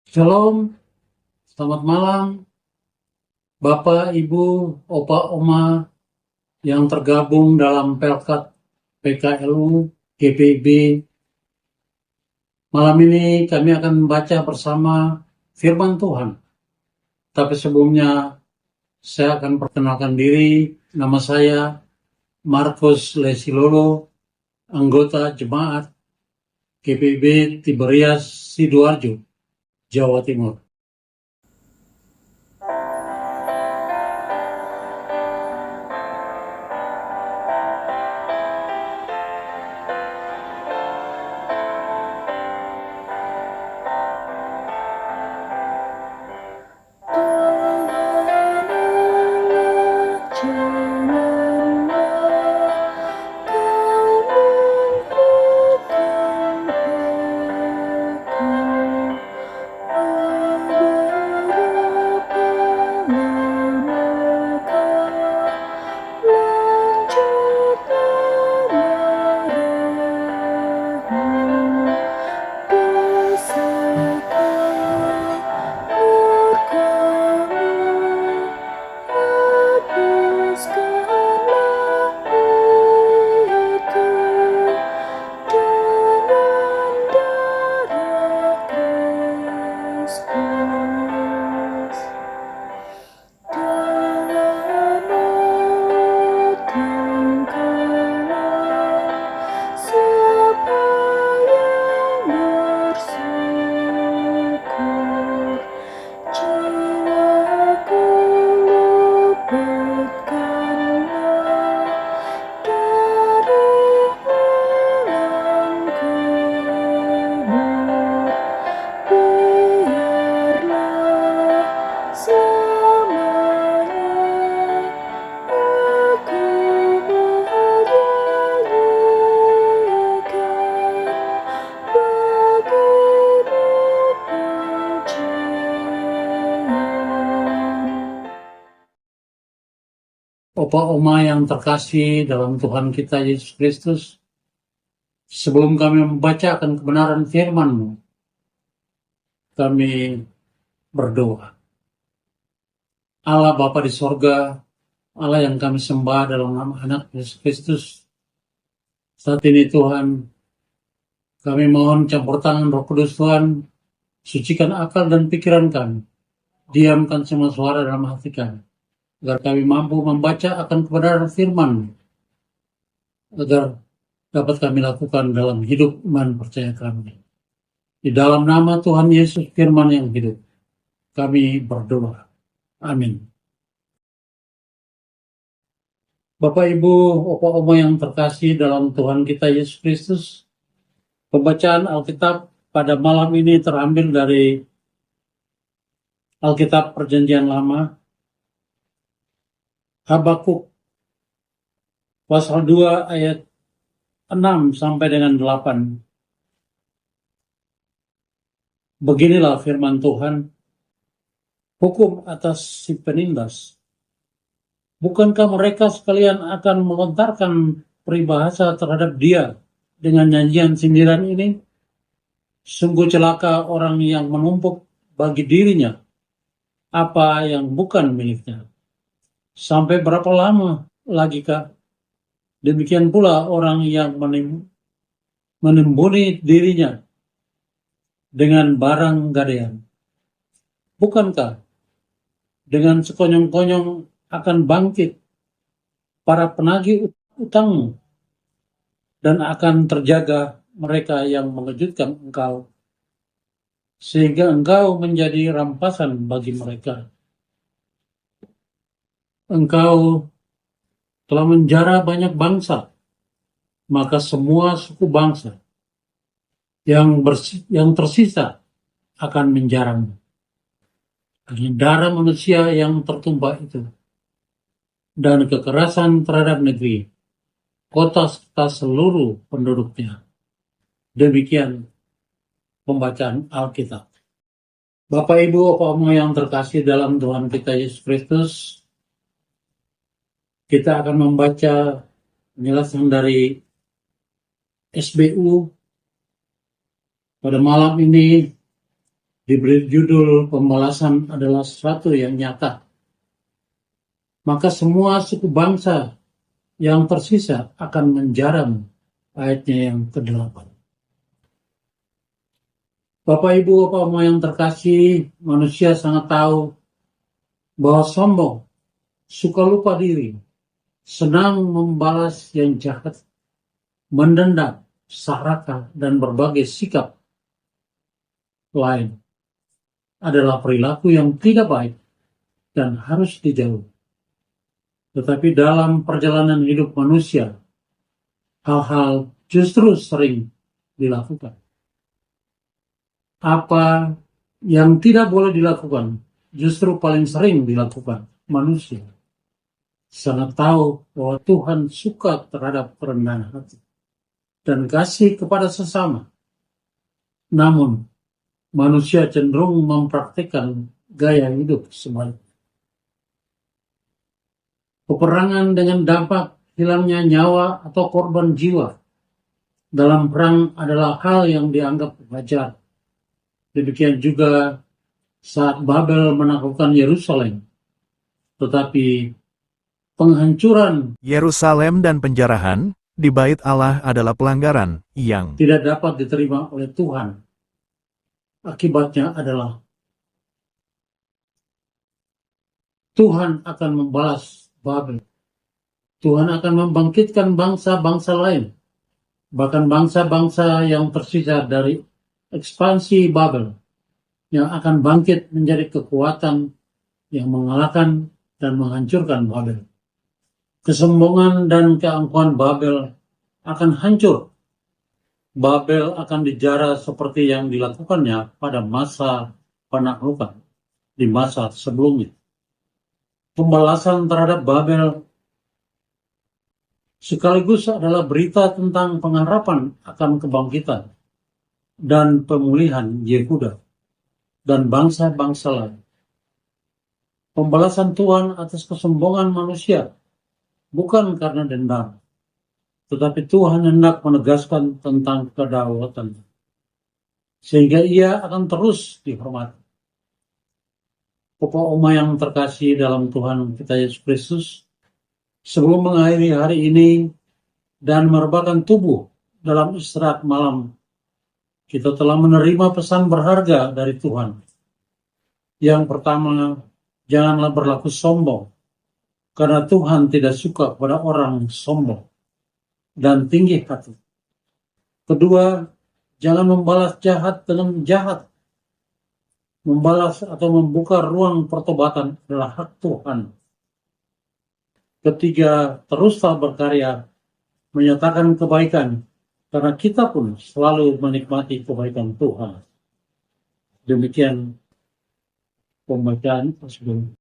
Shalom, selamat malam Bapak, Ibu, Opa, Oma yang tergabung dalam Pelkat PKLU GPIB. Malam ini kami akan membaca bersama firman Tuhan. Tapi sebelumnya saya akan perkenalkan diri. Nama saya Markus Lesilolo, anggota Jemaat GPIB Tiberias Sidoarjo, Jawa Timur. Opa Oma yang terkasih dalam Tuhan kita Yesus Kristus, sebelum kami membacakan kebenaran firman-Mu, kami berdoa. Allah Bapa di sorga, Allah yang kami sembah dalam nama anak Yesus Kristus, saat ini Tuhan, kami mohon campur tangan Roh Kudus Tuhan, sucikan akal dan pikiran kami, diamkan semua suara dalam hati kami, agar kami mampu membaca akan kebenaran firman, agar dapat kami lakukan dalam hidup iman percaya kami. Di dalam nama Tuhan Yesus firman yang hidup, kami berdoa. Amin. Bapak, Ibu, Opa, Oma yang terkasih dalam Tuhan kita Yesus Kristus, pembacaan Alkitab pada malam ini terambil dari Alkitab Perjanjian Lama, Habakuk pasal 2 ayat 6 sampai dengan 8. Beginilah firman Tuhan, hukum atas si penindas. Bukankah mereka sekalian akan melontarkan peribahasa terhadap dia dengan nyanyian sindiran ini? Sungguh celaka orang yang menumpuk bagi dirinya apa yang bukan miliknya. Sampai berapa lama lagi kah? Demikian pula orang yang menimbuni dirinya dengan barang gadaian. Bukankah dengan sekonyong-konyong akan bangkit para penagih utangmu dan akan terjaga mereka yang mengejutkan engkau, sehingga engkau menjadi rampasan bagi mereka. Engkau telah menjara banyak bangsa, maka semua suku bangsa yang tersisa akan menjarangmu. Karena darah manusia yang tertumpah itu dan kekerasan terhadap negeri, kota serta seluruh penduduknya. Demikian pembacaan Alkitab. Bapak, Ibu, Opa, Oma yang terkasih dalam Tuhan kita Yesus Kristus, kita akan membaca penjelasan dari SBU pada malam ini diberi judul pembalasan adalah sesuatu yang nyata. Maka semua suku bangsa yang tersisa akan menjaram, ayatnya yang ke-8. Bapak Ibu, Bapak Ibu yang terkasih, manusia sangat tahu bahwa sombong, suka lupa diri, senang membalas yang jahat, mendendam, serakah, dan berbagai sikap lain adalah perilaku yang tidak baik dan harus dijauhi. Tetapi dalam perjalanan hidup manusia, hal-hal justru sering dilakukan. Apa yang tidak boleh dilakukan justru paling sering dilakukan manusia. Sangat tahu bahwa Tuhan suka terhadap kerendahan hati dan kasih kepada sesama. Namun, manusia cenderung mempraktikkan gaya hidup sebaliknya. Peperangan dengan dampak hilangnya nyawa atau korban jiwa dalam perang adalah hal yang dianggap wajar. Demikian juga saat Babel menaklukkan Yerusalem. Tetapi penghancuran Yerusalem dan penjarahan di Bait Allah adalah pelanggaran yang tidak dapat diterima oleh Tuhan. Akibatnya adalah Tuhan akan membalas Babel. Tuhan akan membangkitkan bangsa-bangsa lain, bahkan bangsa-bangsa yang tersisa dari ekspansi Babel, yang akan bangkit menjadi kekuatan yang mengalahkan dan menghancurkan Babel. Kesombongan dan keangkuhan Babel akan hancur. Babel akan dijara seperti yang dilakukannya pada masa penaklukan di masa sebelumnya. Pembalasan terhadap Babel sekaligus adalah berita tentang pengharapan akan kebangkitan dan pemulihan Yehuda dan bangsa-bangsa lain. Pembalasan Tuhan atas kesombongan manusia bukan karena dendam, tetapi Tuhan hendak menegaskan tentang kedaulatan, sehingga ia akan terus dihormati. Bapak Oma yang terkasih dalam Tuhan kita Yesus Kristus, sebelum mengakhiri hari ini dan merebahkan tubuh dalam istirahat malam, kita telah menerima pesan berharga dari Tuhan. Yang pertama, janganlah berlaku sombong, karena Tuhan tidak suka kepada orang sombong dan tinggi hati. Kedua, jangan membalas jahat dengan jahat. Membalas atau membuka ruang pertobatan adalah hak Tuhan. Ketiga, teruslah berkarya, menyatakan kebaikan, karena kita pun selalu menikmati kebaikan Tuhan. Demikian pembacaan tersebut.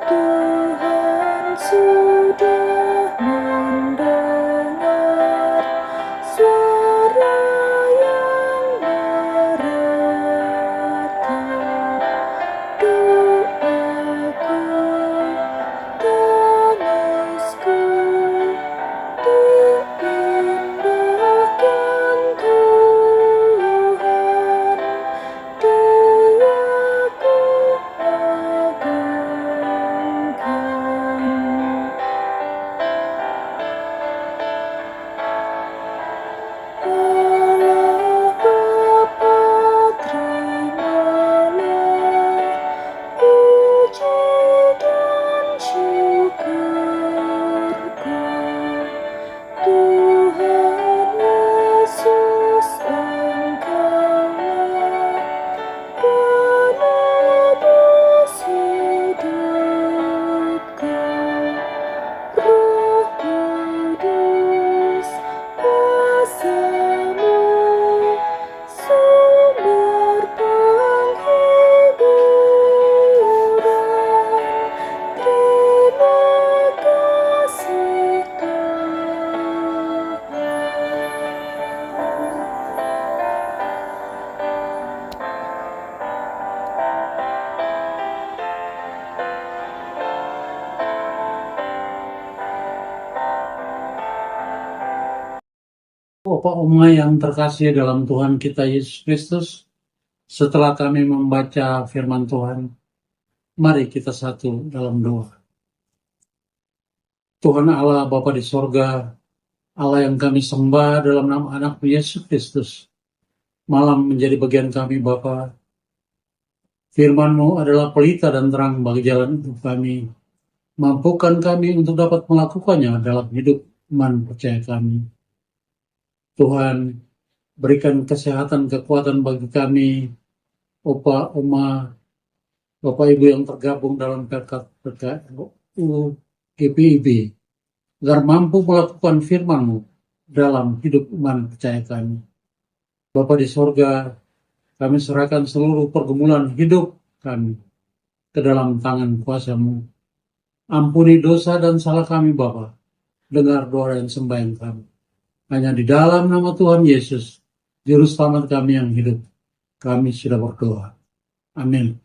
Tuhan Opa Oma yang terkasih dalam Tuhan kita Yesus Kristus, setelah kami membaca firman Tuhan, mari kita satu dalam doa. Tuhan Allah Bapa di sorga, Allah yang kami sembah dalam nama anak Yesus Kristus, malam menjadi bagian kami Bapa. Firman-Mu adalah pelita dan terang bagi jalan hidup kami. Mampukan kami untuk dapat melakukannya dalam hidup iman percaya kami. Tuhan, berikan kesehatan, kekuatan bagi kami, Opa, Oma, Bapak Ibu yang tergabung dalam GPIB, agar mampu melakukan firman-Mu dalam hidup iman percaya kami. Bapa di sorga, kami serahkan seluruh pergumulan hidup kami ke dalam tangan kuasa-Mu. Ampuni dosa dan salah kami Bapa. Dengar doa dan sembahyang kami. Hanya di dalam nama Tuhan Yesus, Juru Selamat kami yang hidup, kami sudah berdoa. Amin.